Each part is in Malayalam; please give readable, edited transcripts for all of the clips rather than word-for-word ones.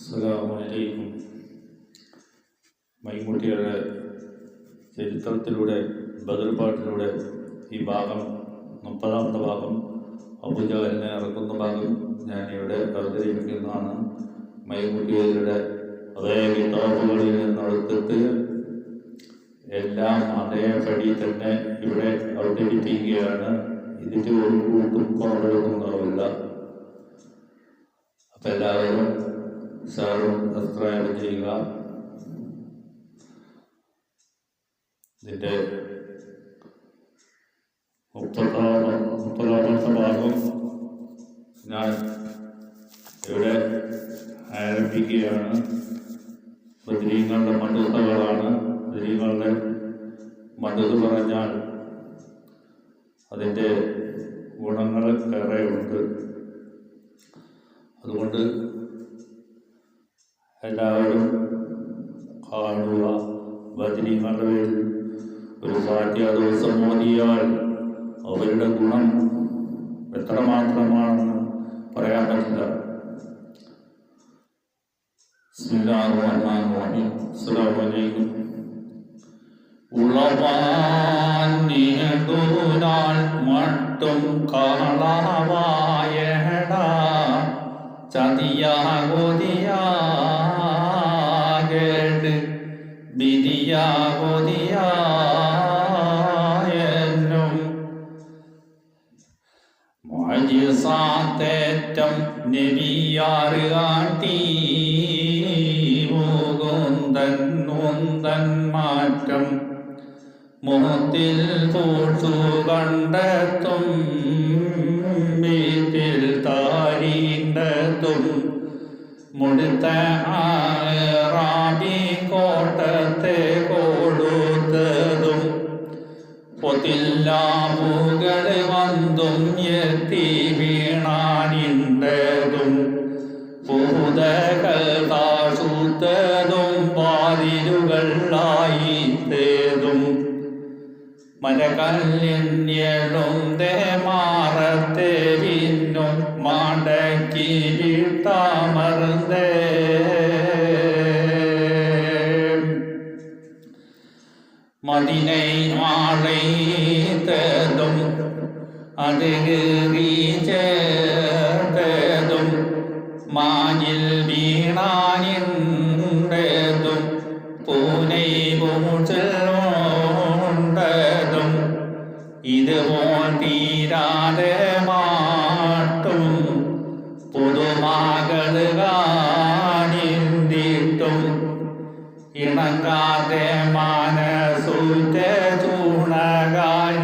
അസ്സലാമു അലൈക്കും. മൈമുട്ടിയുടെ ചരിത്രത്തിലൂടെ ബദർ പാട്ടിലൂടെ ഈ ഭാഗം 30ാമത്തെ ഭാഗം അബൂജഹലിനെ ഇറക്കുന്ന ഭാഗം ഞാനിവിടെ അവതരിപ്പിക്കുന്നതാണ്. മൈമുട്ടിയുടെ അതേ കിതാബുകളിൽ നിന്നെടുത്തിട്ട് എല്ലാം അതേപടി തന്നെ ഇവിടെ അവതരിപ്പിക്കുകയാണ്. ഇതിൻ്റെ ഒരു കൂട്ടും കുറവുണ്ടാവില്ല. അപ്പം എല്ലാവരും സബ്സ്ക്രൈബ് ചെയ്യുക. ഇതിൻ്റെ 30ാമത്തെ ഭാഗം ഞാൻ ഇവിടെ ആരംഭിക്കുകയാണ്. ബദരീങ്ങളുടെ മടുതകളാണ്. ബദരീങ്ങളുടെ മടുത് പറഞ്ഞാൽ അതിൻ്റെ ഗുണങ്ങൾ ഏറെയുണ്ട്. അതുകൊണ്ട് എല്ലാവരും കാണുക. ബദരീങ്ങളുടെ പേരിൽ ഒരു ഫാത്തിഹ ദിവസം ഓതിയാൽ അവരുടെ ഗുണം എത്രമാത്രമാണെന്ന് പറയാൻ പറ്റില്ല. ബിസ്മില്ലാഹിർ റഹ്മാനിർ റഹീം. അസ്സലാമു അലൈക്കും. ഉളവാനിടുനാൾ മട്ടും കളവായടാ ചതിയാകൊതിയാകേട് വിധിയാകൊതിയായെന്നും മജിസാത്തേറ്റം നബിയാറ് കാട്ടി മുകുന്ദൻ മുന്തൻ മാറ്റം മുഖത്തിൽ തോഴ്ചു കണ്ടെത്തും വീട്ടിൽ താരീണ്ടതും മുടുത്ത റാബി കോട്ടത്തെ കൊടുത്തതും പൊത്തില്ലാമുകൾ വന്നും എത്തി വീണാനിണ്ടതും പൂതകൾ താഴ്ത്തതും വാതിലുകളായിത്തേതും മരകല്ലിനും മാറത്തെ പിന്നും മാടക്കി വിട്ടാമർന്നേ മദിനൈ ആളൈത്തതും അത് ചേർത്തതും മാനിൽ വീണാനിണ്ടതും പൂനൈ പൂച്ചതും ഇതുപോൽ തീരാതെ മാട്ടും പുതുമാകൾ കാണിന്തിട്ടും ഇണങ്ങാതെ മനസ്സുറ്റ ചൂണകാനികേട്ട്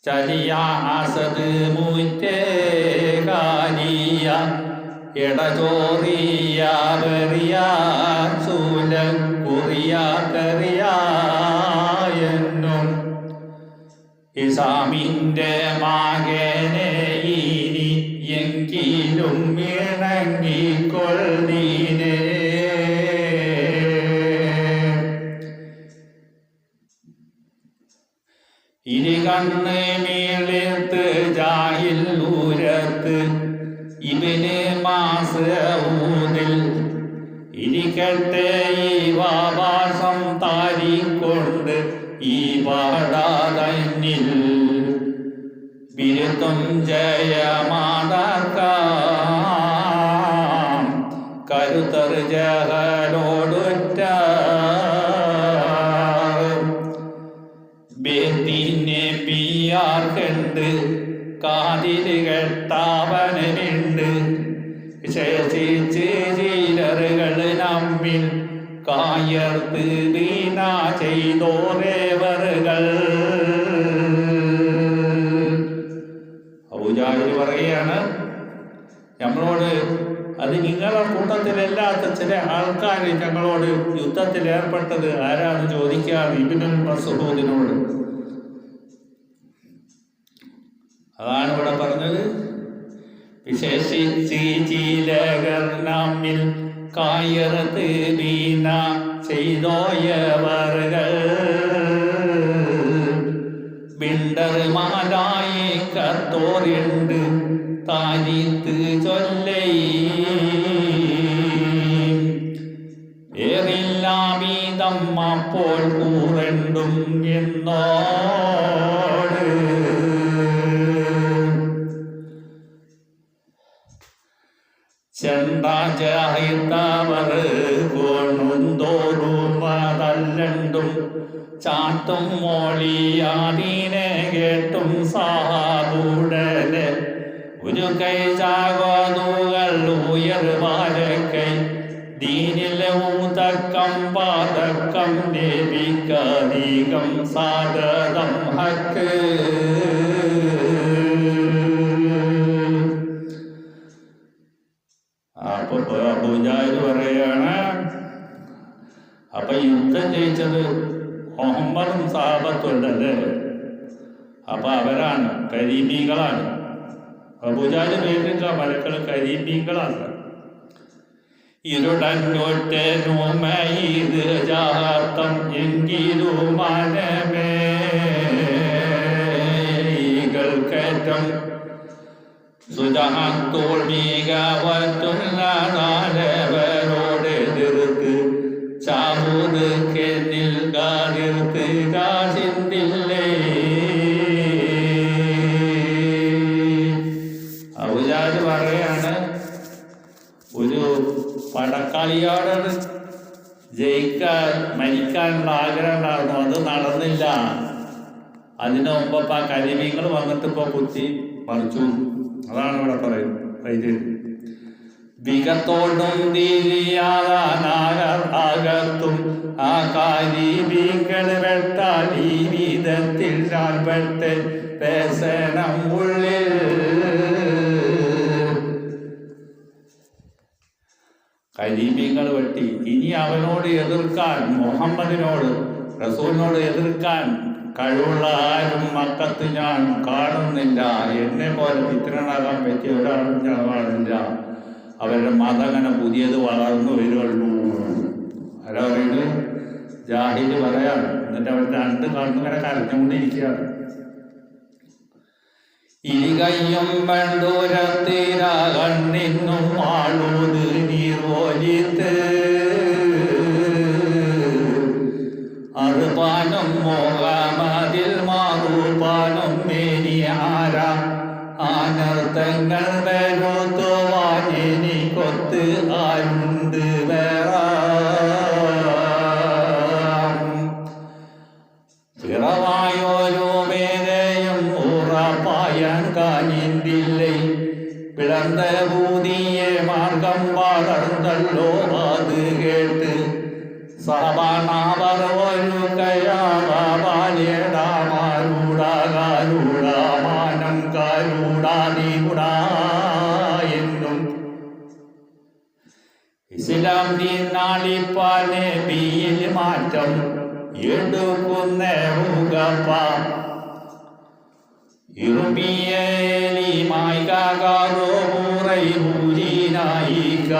ചലിയാസത് മുറ്റേ കാലിയ എടചോറിയ വെറിയ ചൂല കുറിയ കറിയായെന്നും ഇസാമിൻ്റെ മകനെ ഇനി എങ്കിലും ഇണങ്ങിക്കൊള്ളീനേ ഇനി കണ്ണ് മേളിത്ത് ജാഹിൽ ഊരത്ത് ഇവന് മാസൂതിൽ ഇരിക്കട്ടെ ഈ വാവാസം താരിക്കൊണ്ട് ഈ പാടാതന്നിൽ ബിരുദം ജയമാതാക്കാം കരുത്തർ ജഹലോടുറ്റ ബേത്തിനെ പിയാർ കണ്ട് കാതിൽ കെട്ടാവനുണ്ട് ശേഷിച്ച് ചിലറുകൾ നമ്മിൽ കായർത്ത് വീണ ചെയ്തോരേവറുകൾ. അബൂജഹൽ പറയുകയാണ്, നമ്മളോട് അത് നിങ്ങളുടെ കൂട്ടത്തിലല്ലാത്ത ചില ആൾക്കാർ ഞങ്ങളോട് യുദ്ധത്തിൽ ഏർപ്പെട്ടത് ആരാന്ന് ചോദിക്കാറ് ഇബ്നുൽ മസ്ഊദിനോട്. അതാണ് ഇവിടെ പറഞ്ഞത്. വിശേഷിച്ച് ചിലകർ നമ്മിൽ കായർത്ത് വീണ ചെയ്തോയവറുകൾ ബിണ്ടർ മാലായി കത്തോറുണ്ട് താരീത്ത് ചൊല്ലൈ ഏറില്ലാമീതം അപ്പോൾ കൂറണ്ടും എന്നോട് ചെണ്ടാചാഹിത്തവർ കൊണുന്തോറുമതല്ലണ്ടും ചാട്ടും മോളിയാതീനെ കേട്ടും സാധുടനെ ഒരു കൈ ചാകോതുകൾ ഉയർവാരക്കൈ ദീനിലെ ഊതക്കം പാതക്കം ദേവിക്കധികം സാധകം ഹക്ക് പൂജാരി പറയാണ്. അപ്പൊ യുദ്ധം ജയിച്ചത് മുഹമ്മദും സഹാബത്തുണ്ടല്ലേ, അപ്പൊ അവരാണ് കരീമീകളാണ്. പൂജാരി പേരില്ല, മലക്കൾ കരീമീകളാണ്. ഇരുടന്നൊറ്റനുമയിത് ജാതം എങ്കിലും മനമേകൾക്കേറ്റം സുജാത്തോൾ മികവറ്റുള്ളവരോട് എതിർത്ത് ചാവൂത് കെന്നിൽ കാതിർത്ത് കാശിന്തില്ലേ. ഔജാദ് പറയാണ്, ഒരു പടക്കളിയോട് ജയിക്കാൻ മരിക്കാനുള്ള ആഗ്രഹം ഉണ്ടായിരുന്നു, അത് നടന്നില്ല. അതിനു മുമ്പ് ആ കരിമീങ്ങൾ വന്നിട്ട് ഇപ്പോൾ കുത്തി മറിച്ചു. അതാണ് ഇവിടെ പറയുന്നത്. വികത്തോടും തിരിയാതാകത്തും ആ കരിമീങ്ങൾ വെട്ടാൽ ഈ വിധത്തിൽ പെട്ട് പേസനം ഉള്ളിൽ. കരിമീങ്ങൾ വെട്ടി. ഇനി അവനോട് എതിർക്കാൻ, മുഹമ്മദിനോട് റസൂലിനോട് എതിർക്കാൻ കഴിവുള്ള ആരും മക്കത്ത് ഞാൻ കാണുന്നില്ല. എന്നെ പോലെ മിത്രനാകാൻ പറ്റിയ ഒരാളും ഞാൻ കാണില്ല. അവരുടെ മതങ്ങനെ പുതിയത് വളർന്നു വരുള്ളൂ. ആരാ പറയുന്നത്? ജാഹില് പറയാണ്. എന്നിട്ട് അവർ രണ്ട് കണ്ണുങ്ങനെ കരഞ്ഞുകൊണ്ടിരിക്കുകയാണ്. ഇരികയ്യും വെണ്ടൂരത്തിര കണ്ണിന്നും ആളൂത് നീർവോലിത്ത് അറുപാനും മോഹമതിൽ മാറുപാനും മേനി ആര ആനർത്തങ്ങൾ വരുത്തുവാനി കൊത്ത് ആരുണ്ട് വേറെ പിറവായോരോ വേദയും ഉറപ്പായാൻ കാനിന്തില്ലേ. പിളർന്ന ഭൂതിയെ മാർഗം വളർന്നല്ലോ അത് കേട്ട് സഹപാണാവർ ഒരു കയാമാരൂടാകാരൂടാമാനം കാരൂടാതികൂടാ എന്നും ഇസ്ലാം ദീനാളിപ്പാൽ നബിയിൽ മാറ്റം എടുക്കുന്ന ഇരുമിയേലിമായി കാകാറോ മുറൈ ഭൂരിനായിക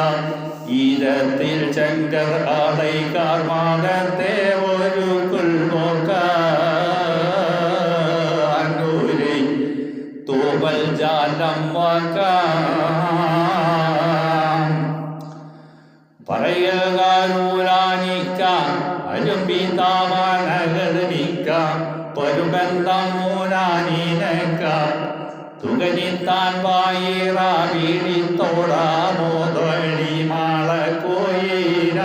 ഈരത്തിൽ ശങ്കർ അടൈക്കാർ മാകത്തെ ഒരു കുൽമോക്കൂരെ തൂവൽ ജാലം പറയുകാരൂരാനിക്ക അരുമ്പിതാവാനകർമിക്ക പരുബന്ധം മൂലാനീനക്ക തുകനിത്താൻ വായിറ വീടിത്തോടാമോദി മാളക്കോയിര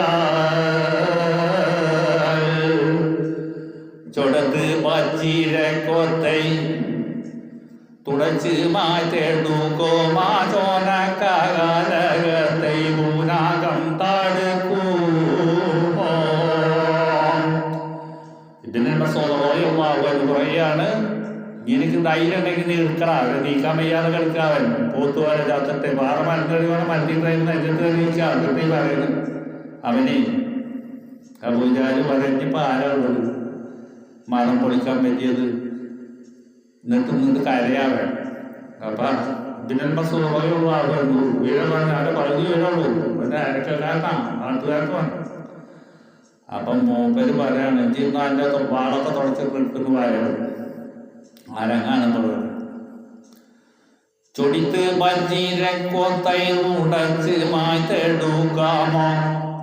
ചൊടത്ത് പച്ചിരക്കൊത്തൈ തുടച്ച് മാറ്റെടുക്കോ മാചോനക്കകലകത്തൈ പൂനാകം തടുക്കൂമോ. ഇതിനെ പറയാണ്, എനിക്ക് ധൈര്യം ഉണ്ടെങ്കിൽ നീ എടുക്കണം. നീക്കാൻ വയ്യാതെ കളിക്കാവൻ പോത്തുപോലെ ചത്തിട്ട് വേറെ മരത്തടി വേണം മരത്തി ട്രെയിൻ എതിർത്ത് നീക്കാൻ കിട്ടി പറയുന്നത്. അവനെ പൂജാരി പറഞ്ഞിപ്പോൾ ആരാ ഉള്ളത് മതം പൊളിക്കാൻ പറ്റിയത്? എന്നിട്ട് കരയാവൻ. അപ്പം ഇതിനെ സുഖമുള്ള ആളുകളുള്ളൂ. വീഴ പറഞ്ഞ ആരെ പകുതി വീഴുള്ളൂ. പിന്നെ അരക്കാരനാണ്, നാട്ടുകാർക്ക് വേണം. അപ്പം മൂപ്പര് പറയാണ്, ഇന്ന് അതിൻ്റെ വാളൊക്കെ തുടച്ച് കിട്ടുന്ന പറയണം. ആരങ്ങാണെന്നുള്ളത് ചൊടിത്ത് പഞ്ചീരക്കൊത്തൈ ഉടച്ച് മാറ്റെടുക്കാമോ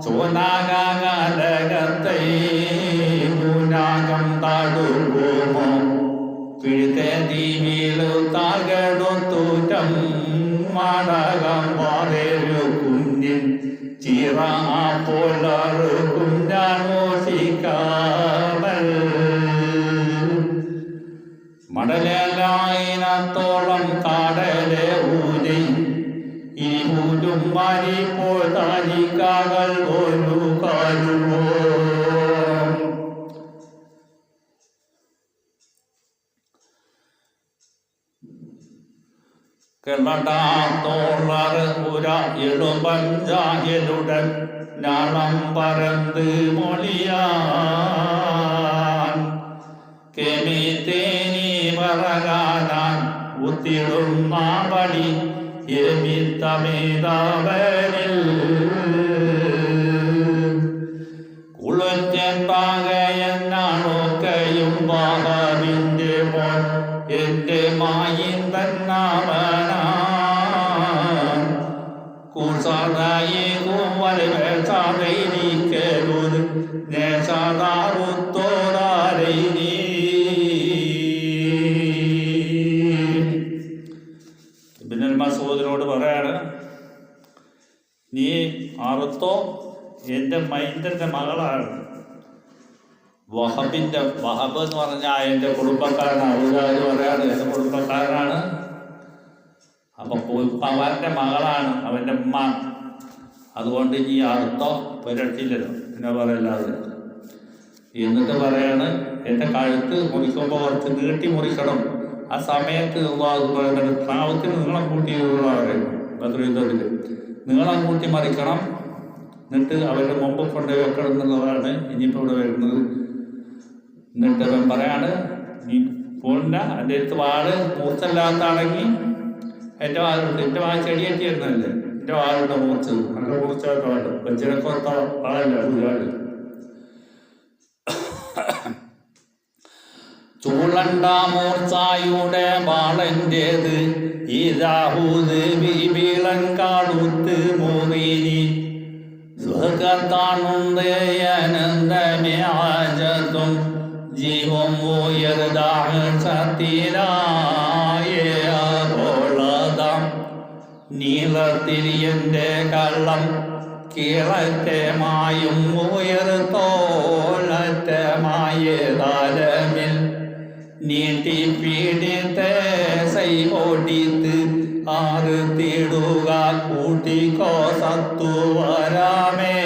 ചോനാകാലകത്തൈ പൂനാകം തടുക്കുമോ പിഴുത്തേന്തി വീളു തകടുത്തൂറ്റം മടകം പാറേരു കുഞ്ഞിൻ ചിറ പോലറുക്കും ഞാൻ മോശിക്കാവൽ മടലായിനത്തോളം കാടലെ ഊരി ഇനി ഊരും മാറിപ്പോൾ താരിക്കാകൾ ഒരു കാലുവോ കിളടാത്തോളർ പുര എളുപഞ്ചായലുടൻ നാളം പരന്ത് മൊഴിയാൻ കെമിത്തേനി പറകാനാൻ ഉത്തിടുന്ന പടി എമിത്തമേതാവരിൽ കുളച്ചൻ പാകയെന്നാണൊക്കെയും പാകവിൻ്റെ മോൻ എൻ്റെ മായിൻ തന്നാമനാൻ കുസാതായി കുവരവേസാതൈരിക്കരുത് നേസാതാറുത്തോതാരൈനി ഇബ്നുൽ മസ്ഊദിനോട് പറയാണ്, നീ അറുത്തോ, എൻ്റെ മൈൻഡൻ്റെ മകളാണ്. വഹബ് എന്ന് പറഞ്ഞാൽ എൻ്റെ കുടുംബക്കാരനാണ്. അബൂജാഹിൽ പറയാണ് എൻ്റെ കുടുംബക്കാരനാണ്. അപ്പം അവൻ്റെ മകളാണ് അവൻ്റെ ഉമ്മ. അതുകൊണ്ട് നീ അറുത്തോ, പുരട്ടില്ലല്ലോ, പിന്നെ പറയല്ലാതെ. എന്നിട്ട് പറയാണ്, എൻ്റെ കഴുത്ത് മുറിക്കുമ്പോൾ കുറച്ച് നീട്ടി മുറിക്കണം. ആ സമയത്ത് താവത്തിന് നീളം കൂട്ടി പറയുന്നു ബദ്രീദത്തിൽ. നീളം കൂട്ടി മറിക്കണം, എന്നിട്ട് അവരുടെ മുമ്പ് കൊണ്ടുപോയി വെക്കണം എന്നുള്ളതാണ് ഇനിയിപ്പോൾ ഇവിടെ വരുന്നത്. എന്നിട്ട് അവൻ പറയാണ്, നീ പോണ്ട, എൻ്റെ അടുത്ത് വാള് മൂർച്ചല്ലാത്താണെങ്കിൽ എൻ്റെ വാളുണ്ട്, എൻ്റെ വാൾ ചെടിയേറ്റിയിരുന്നല്ലേ, എൻ്റെ വാളുണ്ട് മൂർച്ചത്, അങ്ങനെ മൂർച്ചയൊക്കെ വാള് വെച്ചിടക്കൊത്ത വാളല്ല ഒരുപാട്. ചൂളണ്ട മൂർച്ചായുടെ വാളൻ്റേത് ഇതാഹൂത് ബീബീളൻ കാടുത്ത് മൂറിനി സുഖത്താണുണ്ട് അനന്തമേജത്തും ജീവം ഉയർതാഹ് സത്തിലായോളതാം നീളത്തിൽ എൻ്റെ കള്ളം കീഴറ്റമായും ഉയർത്തോളറ്റമായതാലമിൽ നീട്ടി പീഡിത്തെ സൈപോടിത്ത് ആറ് തീടുക കൂട്ടിക്കോ സത്തു വരാമേ.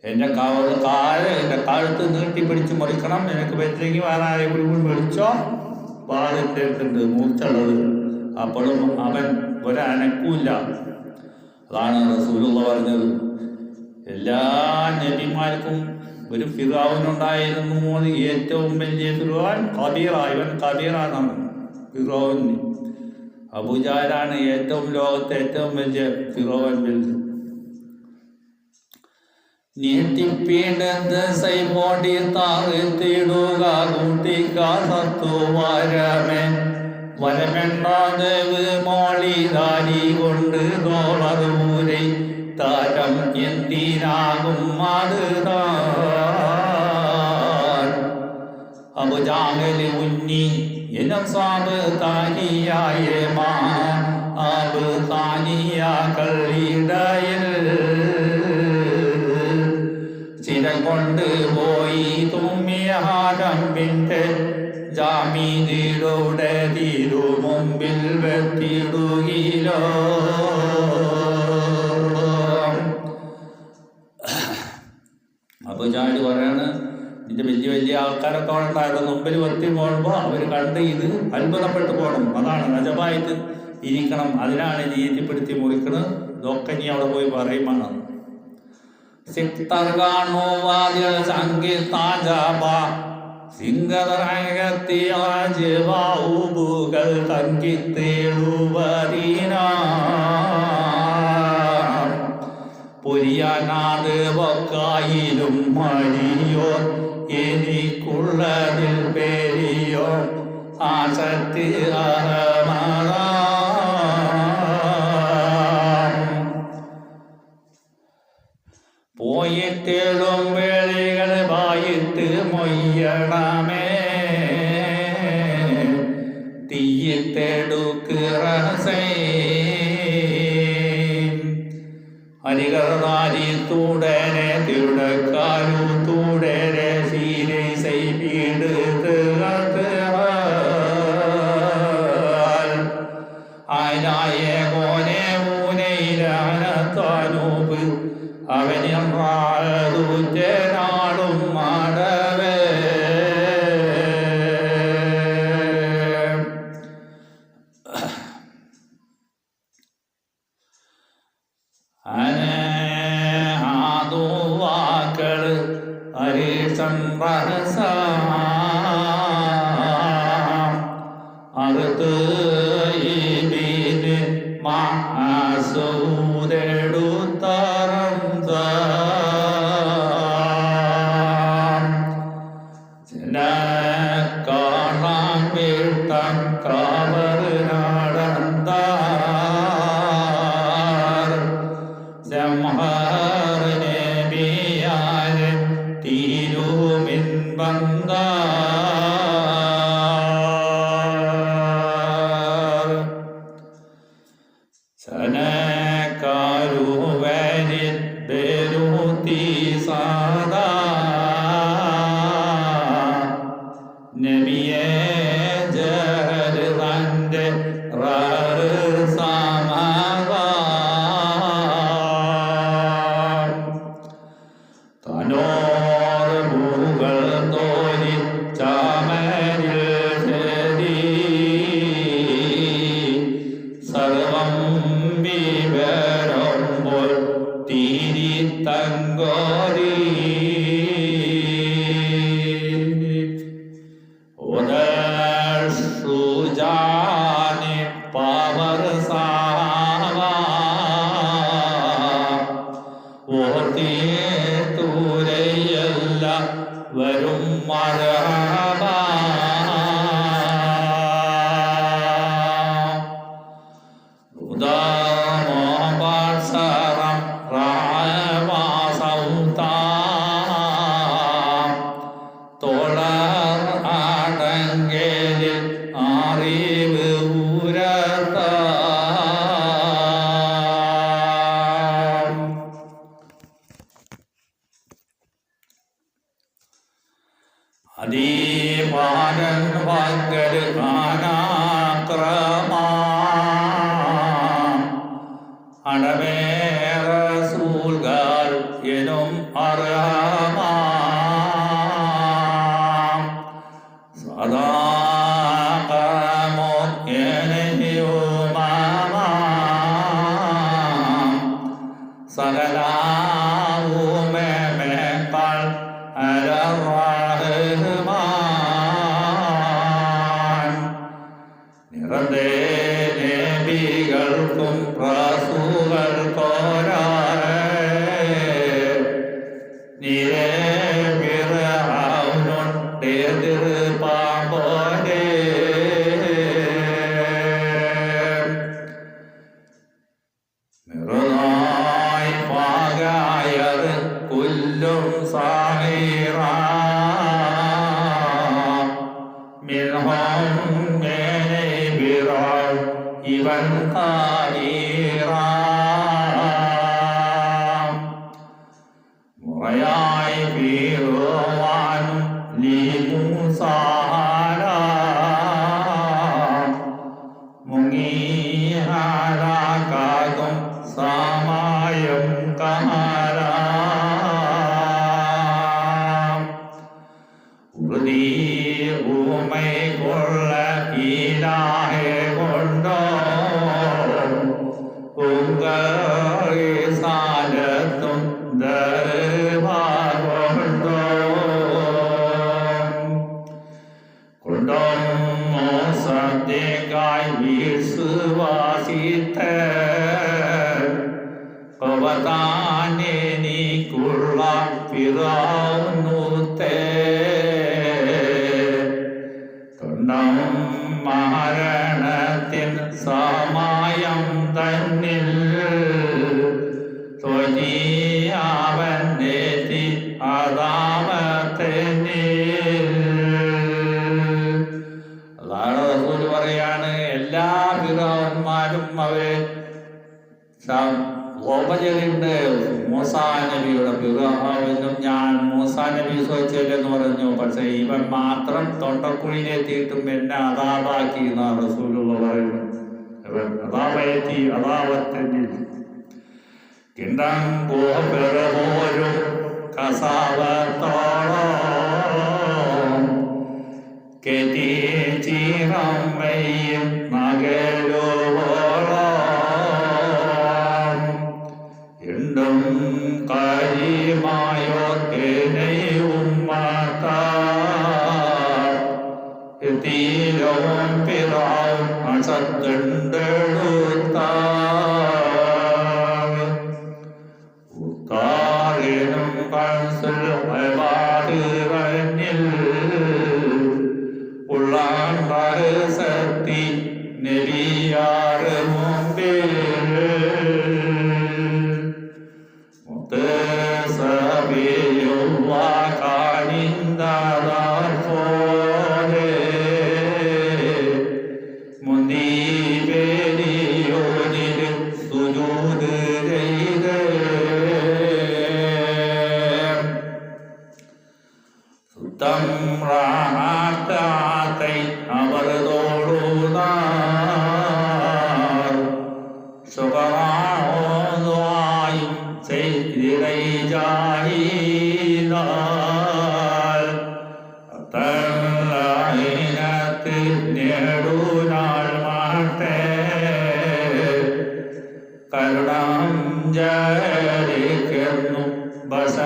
എൻ്റെ കഴുത്ത് നീട്ടിപ്പിടിച്ച് മുറിക്കണം, എനിക്ക് പറ്റില്ലെങ്കിൽ വേറെ കൂടി വിളിച്ചോ, വാളിൻ്റെ അടുത്തുണ്ട് മൂർച്ചുള്ളത്. അപ്പോഴും അവൻ ഒരനക്കൂല്ല. അതാണ് റസൂലുള്ള പറഞ്ഞത്. എല്ലാ നബിമാർക്കും ഒരു ഫിറഔനുണ്ടായിരുന്നു. ഏറ്റവും വലിയ ഫിറഔൻ കബീറ. ഇവൻ കബീറാണ് ഫിറൗന്. അബൂജഹലാണ് ഏറ്റവും ലോകത്തെ ഏറ്റവും വലിയ ഫിറൗൻ. നീട്ടിപ്പീടത്ത് സൈമോടി താഴ്ത്തിടുക കൂട്ടിക്കാത്തു വരമേ വരമെണ്ണാദേവ് മോളിതാരി കൊണ്ട് തോളൂരെ താരം എന്തിനാകും അത് അബുജാഹല് ഉന്നി എനം സാബ് താനിയായ മാ ആബ് താനിയ കള്ളിടയൽ ചിരം കൊണ്ട് പോയി തുമ്മിയാരമ്പിൻ്റെ ജാമീനിലൂടെ തിരു മുമ്പിൽ വെത്തിടുകിലോ. അപ്പോൾ ചാടി പറയാണ്, ഇതിൻ്റെ വലിയ വലിയ ആൾക്കാരൊക്കെ ഉണ്ടായത് മുമ്പിൽ വെത്തി പോകുമ്പോൾ അവർ കണ്ട് ഇത് അത്ഭുതപ്പെട്ട് പോകണം. അതാണ് അജബായിട്ട് ഇരിക്കണം. അതിനാണ് നീതിപ്പെടുത്തി മുറിക്കണം. ഇതൊക്കെ നീ അവിടെ പോയി പറയുമാണ്. സിക്തർഗാണോ വാദ്യ സംഗീതാജാബ സിംഗതരംഗത്തിയാജുകൾ തങ്കിത്തേഴുവരീന പൊരിയാനാത് വക്കായിലും മണിയോ എനിക്കുള്ളതിൽ പേരിയ ആസക്തി പോയിട്ടേളും വേളികൾ വായിട്ട് മൊയ്യണമേ തീയിട്ടെടുക്കിറസേ അരികറാരി തൂടനെ തിരുടക്കാരു തൂടനെ സീരെ ചെയ്ത് ആനായ കോനെ മൂനയിലാനത്താനൂപ് അവനാളും മാടവേ ആദുവാക്കൾ അരിസംഭസ അറുത്ത് മാസൂതെടുത്തറന്ത ജന കാണാൻ വീട്ടം കാവർ നടന്ന ജംഹറിനെ ബിയാരെ തീരുമിൻ ബന്ദ സനകാരുവനിൽ ബെരുതി സാദാ നബിയെ ജഹൽ തന്റെ സമവാ തനോർ മുകൾ തോരി ചാമരിൽ സർവം വിവരമ്പോൾ തീരി തങ്കോരി സുജാനി പവർ സാവാ ഓർത്തി തൂരയല്ല വരും മരഹബ ഉദാമോപാസരം റായവാസൗതാം തോളർ അടങ്കലിൽ അറിവ് ഊരത്താം അതീപാനൻ വാക്കൽ ആനാക്രമാ അടവേറ സൂൽകൾ എനും അർഹമാം സദാകമോ എനയുമാമാം സകലാവുമേമേക്കാൾ അരറഹ്മാൻ നിറന്തേ നബികൾക്കും നിരെ പാമ്പോരെ നിറനായി പാകായത് കുല്ലും സാഹിറ മിൽഹം മേനെ ബിറാൾ ഇവൻ കാരീറ മുറയായി വീറുവാനും ലീമുസാര മുങ്ങിഹാരാകാകും സമായം കമര ഉറുതി ഊമൈ കൊള്ള ഇലാഹെ കൊണ്ടോ സാലത്തും ദർബാറുണ്ടോ കൊണ്ടോ സദ്യകായ് വിശ്വാസിത്ത പവതാനെ നീക്കുള്ള പിറാവുന്നൂത്തേ തൊണ്ണം ഓപചരിണ്ട് മൂസാ നബിയുടെ വിവാഹമെന്നും ഞാൻ മൂസാ നബി ചോദിച്ചില്ലെന്ന് പറഞ്ഞു. പക്ഷെ ഇവൻ മാത്രം തൊണ്ടക്കുഴിയിലെത്തിയിട്ടും എന്നെ അതാവാക്കി എന്നാണ് റസൂലുള്ള പറയുന്നത്. ഇവൻ അതാവയെത്തി അതാവത്തെങ്കിൽ കിണ്ടം പോരും കസാവത്തോളം കെട്ടി ചീറം വയ്യും മകലോളം എണ്ടും കാര്യമായോ കേനയും മാതീരവും പിറാവും അസത്തുണ്ടെടുത്താറിനും കൺസിൽ വാതിറന്നിൽ ഉള്ളാണ്ടാറ് സത്തി നെരിയാറ് മുമ്പിൽ അവർ തോടുന്നാർ സുഖമായും ചെയ്തിരയിനാൾ തല്ലയിനത്ത് നേടുനാൾ മാട്ടെ കരുണം ജരിക്കുന്നു ബസ